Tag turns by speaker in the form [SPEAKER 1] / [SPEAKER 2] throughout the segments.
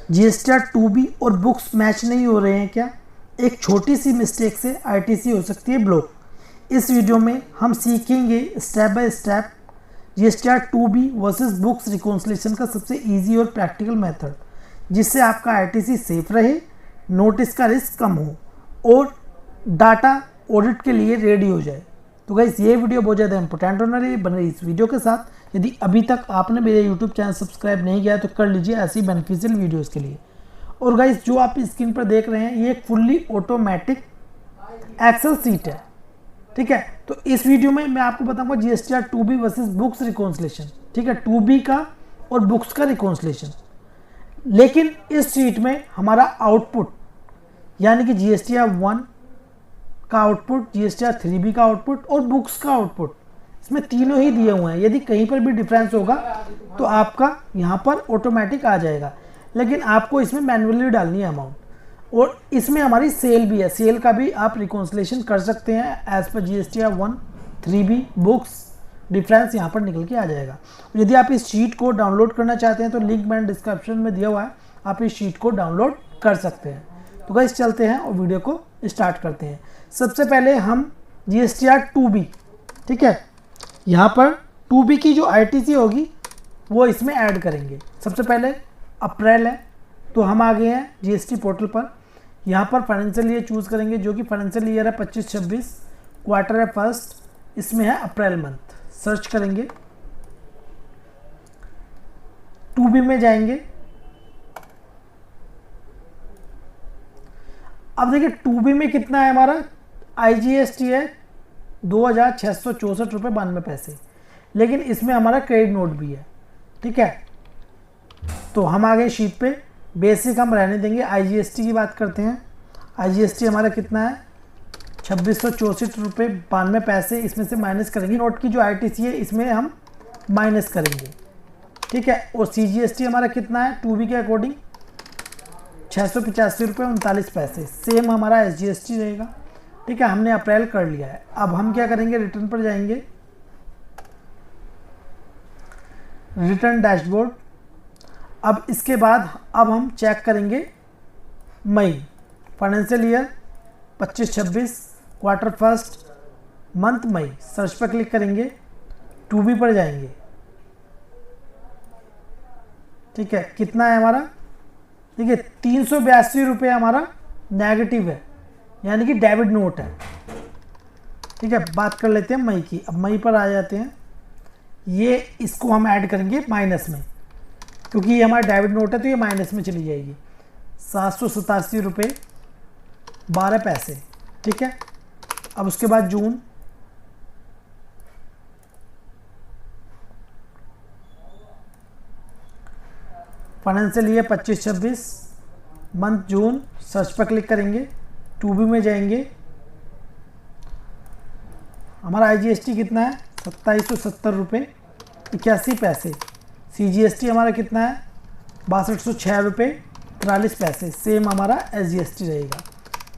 [SPEAKER 1] GSTR 2B और books match नहीं हो रहे हैं क्या? एक छोटी सी मिस्टेक से आईटीसी हो सकती है ब्लॉक। इस वीडियो में हम सीखेंगे step by step GSTR 2B versus books reconciliation का सबसे इजी और प्रैक्टिकल मेथड, जिससे आपका आईटीसी सेफ रहे, नोटिस का रिस्क कम हो और डाटा ऑडिट के लिए रेडी हो जाए। तो गाइस, ये वीडियो बहुत ज़्यादा इंपॉर्टेंट होने वाली है, बन रही इस वीडियो के साथ। यदि अभी तक आपने मेरे यूट्यूब चैनल सब्सक्राइब नहीं किया है तो कर लीजिए ऐसी बेनिफिशियल वीडियोस के लिए। और गाइस, जो आप स्क्रीन पर देख रहे हैं ये एक फुल्ली ऑटोमेटिक एक्सेल सीट है, ठीक है। तो इस वीडियो में मैं आपको बताऊंगा GSTR 2B versus books reconciliation, ठीक है, 2B का और बुक्स का रिकॉन्सिलेशन। लेकिन इस शीट में हमारा आउटपुट यानी कि जीएसटीआर 1 का आउटपुट, जीएसटीआर 3B का आउटपुट और बुक्स का आउटपुट, इसमें तीनों ही दिए हुए हैं। यदि कहीं पर भी डिफरेंस होगा तो आपका यहाँ पर ऑटोमेटिक आ जाएगा, लेकिन आपको इसमें मैन्युअली डालनी है अमाउंट। और इसमें हमारी सेल भी है, सेल का भी आप रिकॉन्सिलेशन कर सकते हैं as per GSTR 1, 3B, books. Difference यहाँ पर निकल के आ जाएगा। यदि आप इस शीट को डाउनलोड करना चाहते हैं तो लिंक मैंने डिस्क्रिप्शन में दिया हुआ है, आप इस शीट को डाउनलोड कर सकते हैं। तो गाइस, चलते हैं और वीडियो को स्टार्ट करते हैं। सबसे पहले हम जीएसटीआर 2B, ठीक है, यहाँ पर 2B की जो आईटीसी होगी वो इसमें ऐड करेंगे। सबसे पहले अप्रैल है तो हम आ गए हैं जीएसटी पोर्टल पर। यहाँ पर फाइनेंशियल ईयर चूज़ करेंगे, जो कि फाइनेंशियल ईयर है 25-26, क्वार्टर है फर्स्ट, इसमें है अप्रैल मंथ। सर्च करेंगे, 2B में जाएंगे। अब देखिए 2B में कितना है हमारा, आईजीएसटी है 2664 रुपये 92 पैसे, लेकिन इसमें हमारा क्रेडिट नोट भी है, ठीक है। तो हम आ गए शीट पे, बेसिक हम रहने देंगे। आईजीएसटी की बात करते हैं। आईजीएसटी हमारा कितना है 2664 रुपये 92 पैसे, इसमें से माइनस करेंगे। नोट की जो आईटीसी है इसमें हम माइनस करेंगे, ठीक है। और सीजीएसटी हमारा कितना है 2B के अकॉर्डिंग 685 रुपये 39 पैसे, सेम हमारा एसजीएसटी रहेगा, ठीक है। हमने अप्रैल कर लिया है। अब हम क्या करेंगे, रिटर्न पर जाएंगे, रिटर्न डैशबोर्ड। अब इसके बाद अब हम चेक करेंगे मई, financial year 25-26, quarter first, month मई। सर्च पर क्लिक करेंगे, 2B पर जाएंगे, ठीक है। कितना है हमारा, देखिए 382 रुपये हमारा नेगेटिव है, यानी कि डेबिट नोट है, ठीक है। बात कर लेते हैं मई की। अब मई पर आ जाते हैं, ये इसको हम ऐड करेंगे माइनस में, क्योंकि ये हमारा डेबिट नोट है तो ये माइनस में चली जाएगी। 787 रुपये 12 पैसे, ठीक है। अब उसके बाद जून, फाइनेंशियल ईयर 25-26, मंथ जून। सर्च पर क्लिक करेंगे, 2B में जाएंगे। हमारा आईजीएसटी कितना है 2770 रुपये 81 पैसे। सीजीएसटी हमारा कितना है 6206 रुपये 43 पैसे, सेम हमारा एसजीएसटी रहेगा,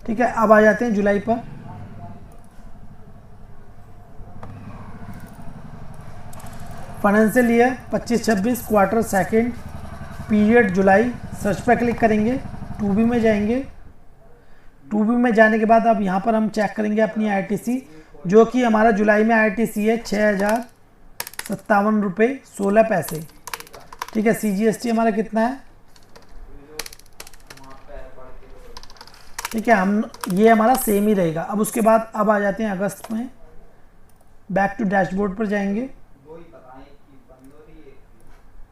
[SPEAKER 1] ठीक है। अब आ जाते हैं जुलाई पर। Financial year 25-26, quarter second, period जुलाई। सर्च पर क्लिक करेंगे, 2B में जाएंगे। 2B में जाने के बाद अब यहाँ पर हम चेक करेंगे अपनी आईटीसी, जो कि हमारा जुलाई में आईटीसी है 6057 रुपये 16 पैसे, ठीक है। सीजीएसटी हमारा कितना है, ठीक है, हम ये हमारा सेम ही रहेगा। अब उसके बाद अब आ जाते हैं अगस्त में, बैक टू डैशबोर्ड पर जाएंगे,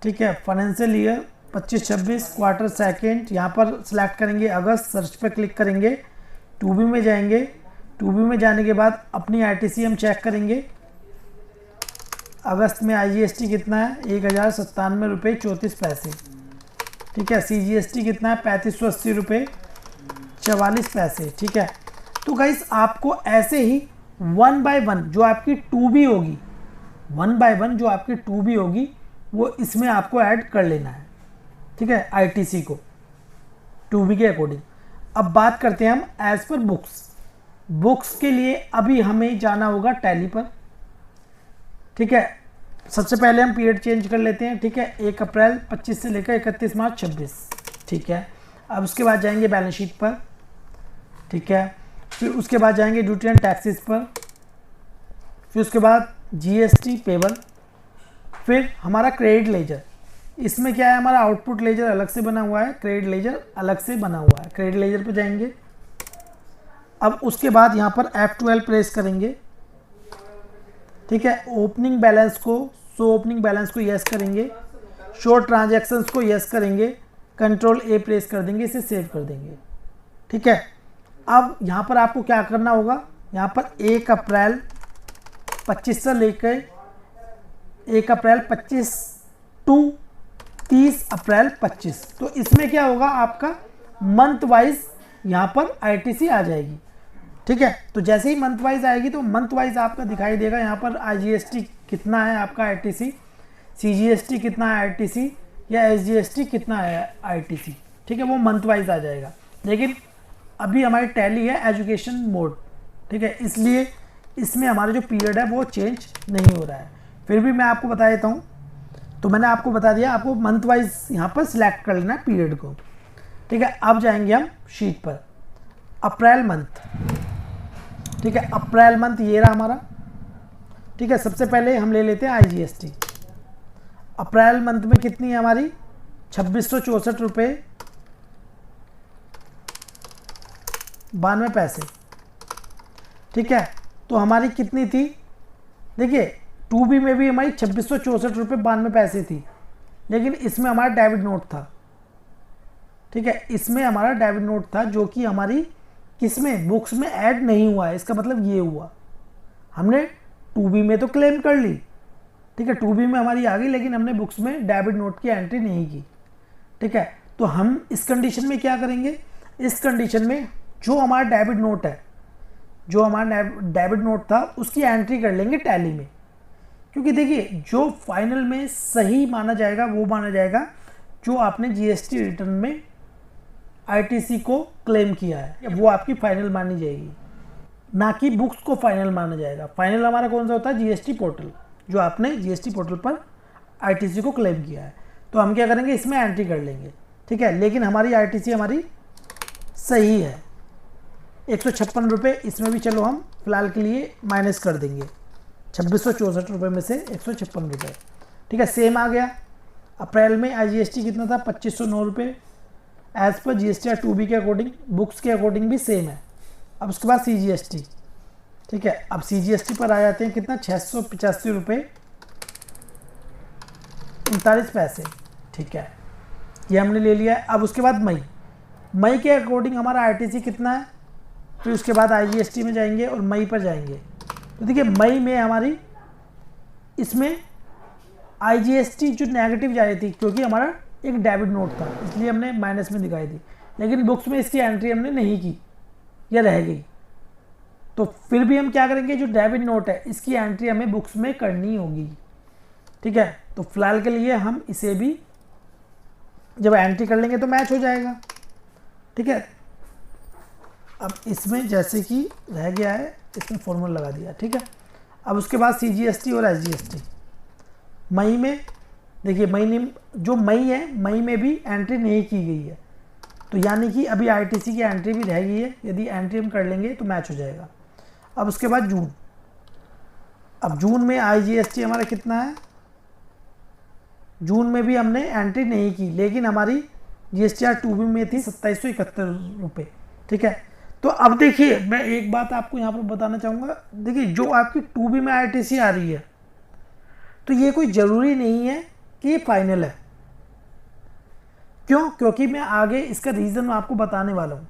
[SPEAKER 1] ठीक है। फाइनेंशियल ईयर 25-26, क्वार्टर सेकंड, यहाँ पर सिलेक्ट करेंगे अगस्त। सर्च पर क्लिक करेंगे, 2B में जाएंगे। 2B में जाने के बाद अपनी आईटीसी हम चेक करेंगे। अगस्त में आईजीएसटी कितना है 1097 रुपये 34 पैसे, ठीक है। सीजीएसटी कितना है 3580 रुपये 44 पैसे, ठीक है। तो गाइस, आपको ऐसे ही 1 बाय 1 जो आपकी 2B होगी, 1 बाय 1 जो आपकी 2B होगी वो इसमें आपको ऐड कर लेना है, ठीक है, आईटीसी को 2B के अकॉर्डिंग। अब बात करते हैं हम एज पर बुक्स। बुक्स के लिए अभी हमें जाना होगा टैली पर, ठीक है। सबसे पहले हम पीरियड चेंज कर लेते हैं, ठीक है। 1 अप्रैल 25 से लेकर 31 मार्च 26, ठीक है। अब उसके बाद जाएंगे बैलेंस शीट पर, ठीक है। फिर उसके बाद जाएंगे ड्यूटी एंड टैक्सेस पर, फिर उसके बाद जीएसटी पेबल, फिर हमारा क्रेडिट लेजर। इसमें क्या है, हमारा आउटपुट लेजर अलग से बना हुआ है, क्रेडिट लेजर अलग से बना हुआ है। क्रेडिट लेजर पे जाएंगे। अब उसके बाद यहाँ पर F12 प्रेस करेंगे, ठीक है। ओपनिंग बैलेंस को, शो ओपनिंग बैलेंस को यस करेंगे, शो ट्रांजैक्शंस को यस करेंगे, कंट्रोल ए प्रेस कर देंगे, इसे सेव कर देंगे, ठीक है। अब यहाँ पर आपको क्या करना होगा, यहाँ पर 1 अप्रैल 25 से लेकर 1 अप्रैल 25 टू 30 अप्रैल 25, तो इसमें क्या होगा, आपका मंथ वाइज यहाँ पर आईटीसी आ जाएगी, ठीक है। तो जैसे ही मंथ वाइज आएगी तो मंथ वाइज आपका दिखाई देगा यहाँ पर आईजीएसटी कितना है आपका आईटीसी, सीजीएसटी कितना है आईटीसी, या एसजीएसटी कितना है आईटीसी, ठीक है, वो मंथ वाइज आ जाएगा। लेकिन अभी हमारी टैली है एजुकेशन मोड, ठीक है, इसलिए इसमें हमारा जो पीरियड है वो चेंज नहीं हो रहा है। फिर भी मैं आपको बता देता हूँ, तो मैंने आपको बता दिया, आपको मंथ वाइज यहाँ पर सिलेक्ट कर लेना है पीरियड को, ठीक है। अब जाएंगे हम शीट पर, अप्रैल मंथ, ठीक है। अप्रैल मंथ ये रहा हमारा, ठीक है। सबसे पहले हम ले लेते हैं आईजीएसटी। अप्रैल मंथ में कितनी है हमारी, 2664 रुपये 92 पैसे, ठीक है। तो हमारी कितनी थी, देखिए 2B में भी हमारी 2664 रुपये 92 पैसे थी, लेकिन इसमें हमारा डेबिट नोट था, ठीक है। इसमें हमारा डेबिट नोट था जो कि हमारी किसमें, बुक्स में ऐड नहीं हुआ है। इसका मतलब ये हुआ, हमने 2B में तो क्लेम कर ली, ठीक है, 2B में हमारी आ गई, लेकिन हमने बुक्स में डेबिट नोट की एंट्री नहीं की, ठीक है। तो हम इस कंडीशन में क्या करेंगे, इस कंडीशन में जो हमारा डेबिट नोट है, जो हमारा डेबिट नोट था उसकी एंट्री कर लेंगे टैली में, क्योंकि देखिए जो फाइनल में सही माना जाएगा वो माना जाएगा जो आपने जीएसटी रिटर्न में आईटीसी को क्लेम किया है, वो आपकी फाइनल मानी जाएगी, ना कि बुक्स को फाइनल माना जाएगा। फाइनल हमारा कौन सा होता है, जीएसटी पोर्टल, जो आपने जीएसटी पोर्टल पर आईटीसी को क्लेम किया है। तो हम क्या करेंगे, इसमें एंट्री कर लेंगे, ठीक है। लेकिन हमारी आईटीसी हमारी सही है, 156 रुपये, इसमें भी चलो हम फिलहाल के लिए माइनस कर देंगे, 2664 रुपये में से 156 रुपये, ठीक है, सेम आ गया। अप्रैल में आईजीएसटी कितना था, 2509 रुपये, एज पर जीएसटी 2B के अकॉर्डिंग, बुक्स के अकॉर्डिंग भी सेम है। अब उसके बाद सीजीएसटी, ठीक है। अब सीजीएसटी पर आ जाते हैं, कितना, 685 रुपये 39 पैसे, ठीक है, ये हमने ले लिया है। अब उसके बाद मई के अकॉर्डिंग हमारा आईटीसी कितना है, फिर उसके बाद आईजीएसटी में जाएंगे और मई पर जाएंगे। तो देखिए मई में हमारी इसमें आईजीएसटी जो नेगेटिव जा रही थी, क्योंकि हमारा एक डेबिट नोट था, इसलिए हमने माइनस में दिखाई दी, लेकिन बुक्स में इसकी एंट्री हमने नहीं की, यह रह गई। तो फिर भी हम क्या करेंगे, जो डेबिट नोट है इसकी एंट्री हमें बुक्स में करनी होगी, ठीक है। तो फिलहाल के लिए हम इसे भी जब एंट्री कर लेंगे तो मैच हो जाएगा, ठीक है। अब इसमें जैसे कि रह गया है, इसमें फॉर्मूला लगा दिया, ठीक है। अब उसके बाद सीजीएसटी और एसजीएसटी मई में, देखिए मई है, मई में भी एंट्री नहीं की गई है, तो यानी कि अभी आईटीसी की एंट्री भी रह गई है, यदि एंट्री हम कर लेंगे तो मैच हो जाएगा। अब उसके बाद जून, अब जून में आईजीएसटी हमारा कितना है, जून में भी हमने एंट्री नहीं की, लेकिन हमारी जीएसटीआर 2B में थी 2771 रुपये, ठीक है। तो अब देखिए मैं एक बात आपको यहाँ पर बताना चाहूँगा, देखिए जो आपकी 2B में आईटीसी आ रही है, तो ये कोई ज़रूरी नहीं है कि ये फाइनल है। क्यों, क्योंकि मैं आगे इसका रीज़न आपको बताने वाला हूँ,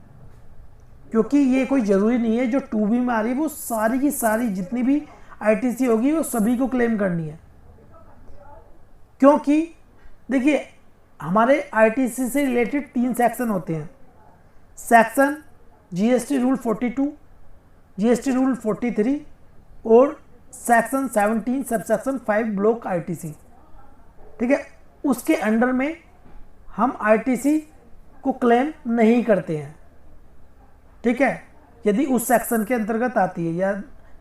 [SPEAKER 1] क्योंकि ये कोई ज़रूरी नहीं है जो 2B में आ रही है वो सारी की सारी जितनी भी आईटीसी होगी वो सभी को क्लेम करनी है। क्योंकि देखिए हमारे आईटीसी से रिलेटेड 3 सेक्शन होते हैं, section GST rule 42, GST rule 43 और section 17 sub section 5 block ITC, ठीक है। उसके अंडर में हम आईटीसी को क्लेम नहीं करते हैं, ठीक है, यदि उस सेक्शन के अंतर्गत आती है,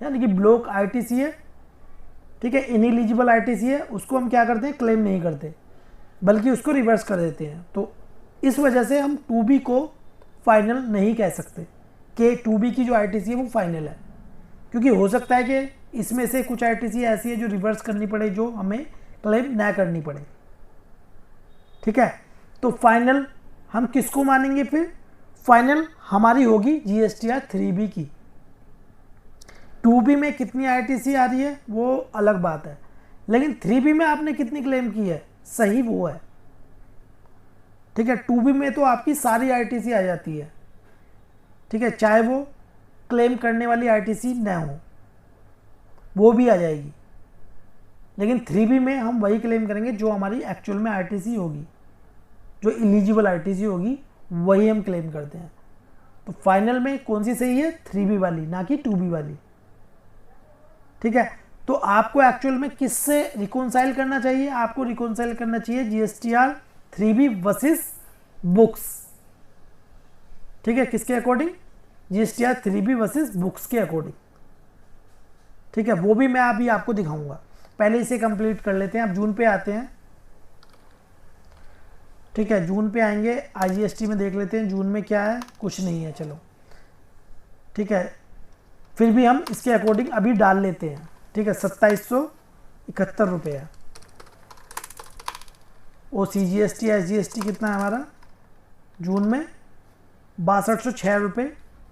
[SPEAKER 1] यानी कि ब्लॉक आईटीसी है, ठीक है, इनएलिजिबल आईटीसी है, उसको हम क्या करते हैं, क्लेम नहीं करते, बल्कि उसको रिवर्स कर देते हैं। तो इस वजह से हम 2B को फाइनल नहीं कह सकते कि 2B की जो आईटीसी है वो फाइनल है, क्योंकि हो सकता है कि इसमें से कुछ आईटीसी ऐसी है जो रिवर्स करनी पड़े, जो हमें क्लेम ना करनी पड़े। ठीक है, तो फाइनल हम किसको मानेंगे? फिर फाइनल हमारी होगी GSTR 3B की। 2B में कितनी आईटीसी आ रही है वो अलग बात है, लेकिन 3B में आपने कितनी क्लेम की है सही वो है। ठीक है, 2B में तो आपकी सारी आईटीसी आ जाती है। ठीक है, चाहे वो क्लेम करने वाली आईटीसी ना हो वो भी आ जाएगी, लेकिन 3B में हम वही क्लेम करेंगे जो हमारी एक्चुअल में आईटीसी होगी, जो एलिजिबल आईटीसी होगी वही हम क्लेम करते हैं। तो फाइनल में कौन सी सही है? 3B वाली, ना कि 2B वाली। ठीक है, तो आपको एक्चुअल में किससे रिकॉन्साइल करना चाहिए? आपको रिकॉन्साइल करना चाहिए GSTR 3B वर्सेस बुक्स। ठीक है, किसके according? GSTR 3B versus books के अकॉर्डिंग। ठीक है, वो भी मैं अभी आपको दिखाऊंगा। पहले इसे कंप्लीट कर लेते हैं। अब जून पे आते हैं। ठीक है, जून पे आएंगे, IGST में देख लेते हैं जून में क्या है। कुछ नहीं है, चलो ठीक है, फिर भी हम इसके अकॉर्डिंग अभी डाल लेते हैं। ठीक है, 2771 रुपये है। और CGST SGST कितना है हमारा जून में? 6206 रुपये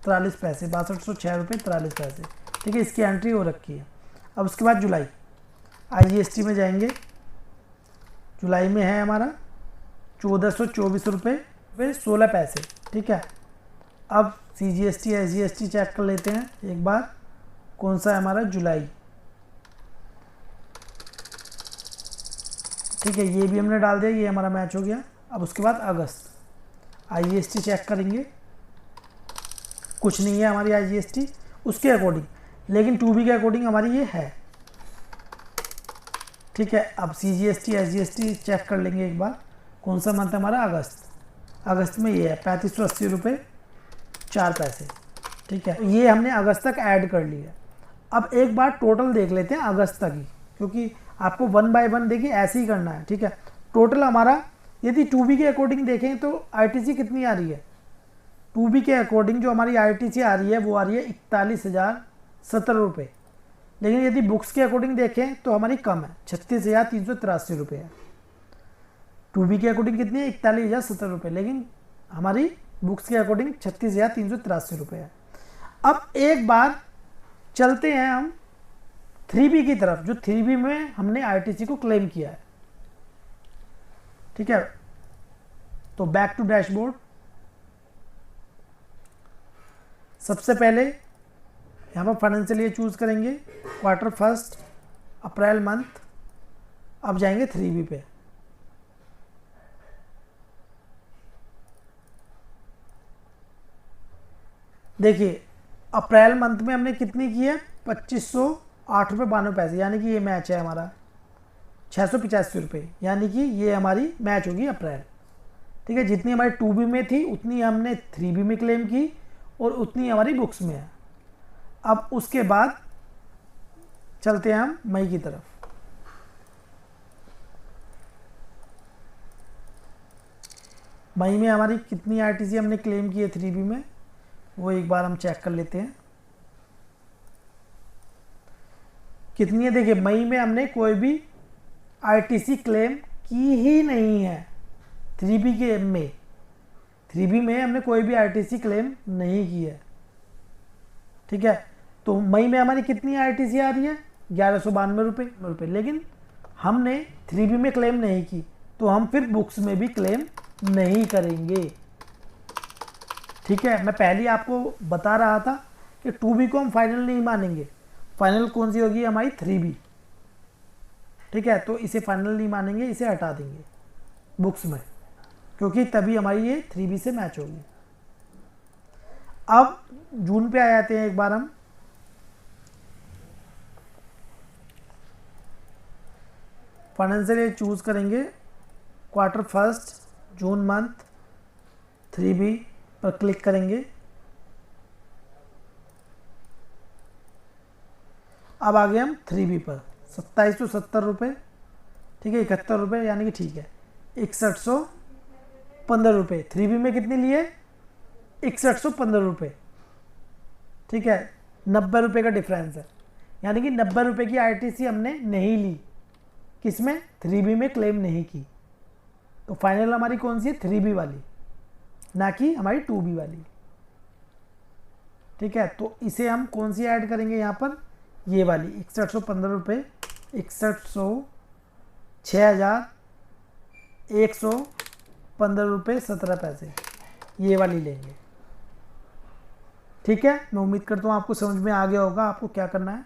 [SPEAKER 1] 43 पैसे, 6206 रुपये 43 पैसे। ठीक है, इसकी एंट्री हो रखी है। अब उसके बाद जुलाई, IGST में जाएंगे। जुलाई में है हमारा 1424 रुपये 16 पैसे। ठीक है, अब CGST SGST चेक कर लेते हैं एक बार, कौन सा है हमारा? जुलाई। ठीक है, ये भी हमने डाल दिया, ये हमारा मैच हो गया। अब उसके बाद अगस्त, IGST चेक करेंगे, कुछ नहीं है हमारी IGST उसके अकॉर्डिंग, लेकिन 2B के अकॉर्डिंग हमारी ये है। ठीक है, अब CGST SGST चेक कर लेंगे एक बार, कौन सा मंथ है हमारा? अगस्त। अगस्त में ये है 3580 रुपये 4 पैसे। ठीक है, ये हमने अगस्त तक ऐड कर लिया। अब एक बार टोटल देख लेते हैं अगस्त तक ही, क्योंकि आपको 1 बाय 1 देखिए ऐसे ही करना है। ठीक है, टोटल हमारा यदि 2B के अकॉर्डिंग देखें तो आईटीसी कितनी आ रही है? 2B के अकॉर्डिंग जो हमारी आईटीसी आ रही है वो आ रही है 41,070 रुपये, लेकिन यदि बुक्स के अकॉर्डिंग देखें तो हमारी कम है, 36,383 रुपये है। 2B के अकॉर्डिंग कितनी है? 41,070 रुपये, लेकिन हमारी बुक्स के अकॉर्डिंग 36,383 रुपये है। अब एक बार चलते हैं हम 3B की तरफ, जो 3B में हमने आईटीसी को क्लेम किया है। ठीक है, तो बैक टू डैशबोर्ड। सबसे पहले यहाँ पर फाइनेंशियल ईयर चूज करेंगे, क्वार्टर फर्स्ट, अप्रैल मंथ। अब जाएंगे 3B पे। देखिए, अप्रैल मंथ में हमने कितनी की है? 2508 रुपये 92 पैसे, यानी कि ये मैच है हमारा 685 रुपये, यानी कि ये हमारी मैच होगी अप्रैल। ठीक है, जितनी हमारी 2B में थी उतनी हमने 3B में क्लेम की और उतनी हमारी बुक्स में है। अब उसके बाद चलते हैं हम मई की तरफ। मई में हमारी कितनी आईटीसी हमने क्लेम की है 3B में, वो एक बार हम चेक कर लेते हैं कितनी है। देखिए, मई में हमने कोई भी आईटीसी क्लेम की ही नहीं है। 3B के में 3B में हमने कोई भी आईटीसी क्लेम नहीं की है। ठीक है, तो मई में हमारी कितनी आईटीसी आ रही है? 1192 रुपये, लेकिन हमने 3B में क्लेम नहीं की, तो हम फिर बुक्स में भी क्लेम नहीं करेंगे। ठीक है, मैं पहले आपको बता रहा था कि 2B को हम फाइनल नहीं मानेंगे। फाइनल कौन सी होगी? हमारी 3B। ठीक है, तो इसे फाइनल नहीं मानेंगे, इसे हटा देंगे बुक्स में, क्योंकि तभी हमारी ये 3B से मैच होगी। अब जून पे आ जाते हैं एक बार हम। फाइनेंशियल ईयर चूज करेंगे, quarter first, June month, 3B पर क्लिक करेंगे। अब आ गए हम 3B पर, 2770 रुपये। ठीक है, 71 रुपये, यानी कि ठीक है 6100 रुपये, 3B में कितने लिए 6115 रुपये, ठीक है, 90 रुपये का डिफरेंस है, यानी कि 90 रुपये की आरटीसी हमने नहीं ली, किसमें 3B में क्लेम नहीं की। तो फाइनल हमारी कौन सी है 3B वाली, ना कि हमारी 2B वाली, ठीक है। तो इसे हम कौन सी ऐड करेंगे यहाँ पर, ये वाली 6115 रुपये, 6115 रुपये 17 पैसे, ये वाली लेंगे, ठीक है। मैं उम्मीद करता हूँ आपको समझ में आ गया होगा। आपको क्या करना है,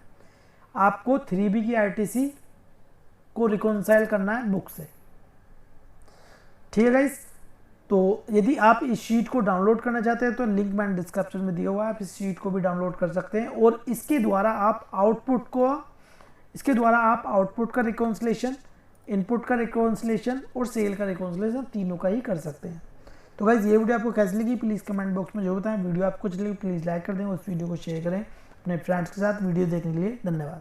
[SPEAKER 1] आपको 3B की आरटीसी को रिकॉन्साइल करना है बुक से, ठीक है गाइस। तो यदि आप इस शीट को डाउनलोड करना चाहते हैं तो लिंक मैंने डिस्क्रिप्शन में दिया हुआ है, आप इस शीट को भी डाउनलोड कर सकते हैं और इसके द्वारा आप आउटपुट का रिकॉन्सिलेशन, इनपुट का रिकॉन्सिलेशन और सेल का रिकॉन्सिलेशन तीनों का ही कर सकते हैं। तो गाइस ये वीडियो आपको कैसी लगी प्लीज़ कमेंट बॉक्स में जरूर बताएं। वीडियो आपको अच्छी लगी प्लीज़ लाइक कर दें, उस वीडियो को शेयर करें अपने फ्रेंड्स के साथ। वीडियो देखने के लिए धन्यवाद।